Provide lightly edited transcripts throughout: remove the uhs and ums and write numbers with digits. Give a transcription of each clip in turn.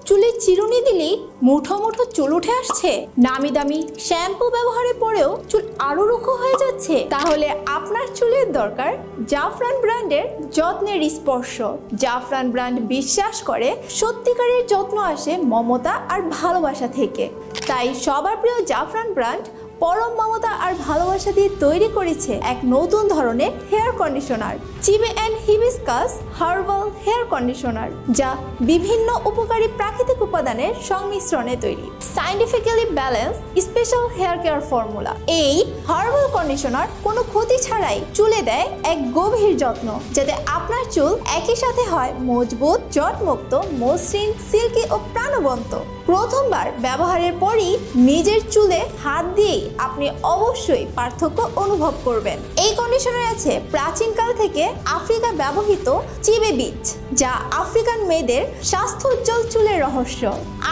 চুলে চিরুনি দিলেই মুঠো মুঠো চুল উঠে আসছে? নামি দামি শ্যাম্পু ব্যবহারের পরেও চুল আরো রুক্ষ হয়ে যাচ্ছে? তাহলে আপনার চুলের দরকার জাফরান ব্র্যান্ডের যত্নের স্পর্শ। জাফরান ব্র্যান্ড বিশ্বাস করে সত্যিকারের যত্ন আসে মমতা আর ভালোবাসা থেকে। তাই সবার প্রিয় জাফরান ব্র্যান্ড পরম মমতা আর ভালোবাসা দিয়ে তৈরি করেছে এক নতুন ধরনের হেয়ার কন্ডিশনার, চিবে and hibiscus herbal hair conditioner, যা বিভিন্ন উপকারী প্রাকৃতিক উপাদানের সংমিশ্রণে তৈরি। Scientifically balance special hair care formula. এই হার্বাল কন্ডিশনার কোনো ক্ষতি ছাড়াই চুলে দেয় এক গভীর যত্ন, যাতে আপনার চুল একই সাথে হয় মজবুত, জটমুক্ত, মসৃণ, সিল্কি ও প্রাণবন্ত। প্রথমবার ব্যবহারের পরই নিজের চুলে হাত দিয়েই আপনি অবশ্যই পার্থক্য অনুভব করবেন। এই কন্ডিশনারে আছে প্রাচীনকাল থেকে আফ্রিকা ব্যবহৃত চিবে বীজ, যা আফ্রিকান মেয়েদের স্বাস্থ্য উজ্জ্বল চুলের রহস্য।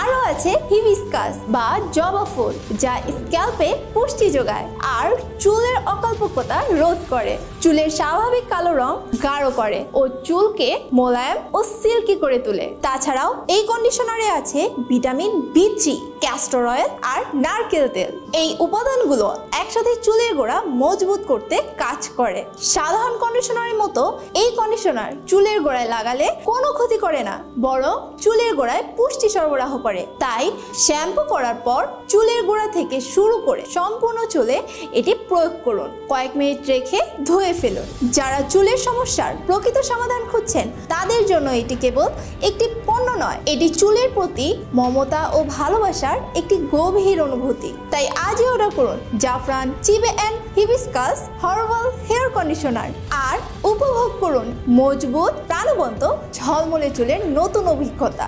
আরও আছে হিবিস্কাস বা জবা ফুল, যা স্ক্যাল্পে পুষ্টি যোগায় আর চুলের অকল্পকতা রোধ করে, চুলের স্বাভাবিক কালো রং গাঢ় করে ও চুলকে মোলায়েম ও সিল্কি করে তোলে। তাছাড়াও এই কন্ডিশনারে আছে ভিটামিন B3, ক্যাস্টর অয়েল আর নারকেল তেল। এই উপাদানগুলো একসাথে চুলের গোড়া মজবুত করতে কাজ করে। সাধারণ কন্ডিশনারের মতো এই কন্ডিশনার চুলের গোড়ায় লাগালে কোনো ক্ষতি করে না, বরং চুলের গোড়ায় পুষ্টি সরবরাহ করে। তাই শ্যাম্পু করার পর চুলের গোড়া থেকে শুরু করে সম্পূর্ণ চুলে এটি প্রয়োগ করুন। কয়েক মিনিট রেখে ধুয়ে ফেলুন। যারা চুলের সমস্যার প্রকৃত সমাধান খুঁজছেন তাদের জন্য এটি কেবল একটি পণ্য নয়, এটি চুলের প্রতি মমতা ও ভালোবাসার একটি গভীর অনুভূতি। তাই আজই অর্ডার করুন জাফরান চিবে and hibiscus herbal hair conditioner আর উপভোগ করুন মজবুত, প্রাণবন্ত, ঝলমলে চুলের নতুন অভিজ্ঞতা।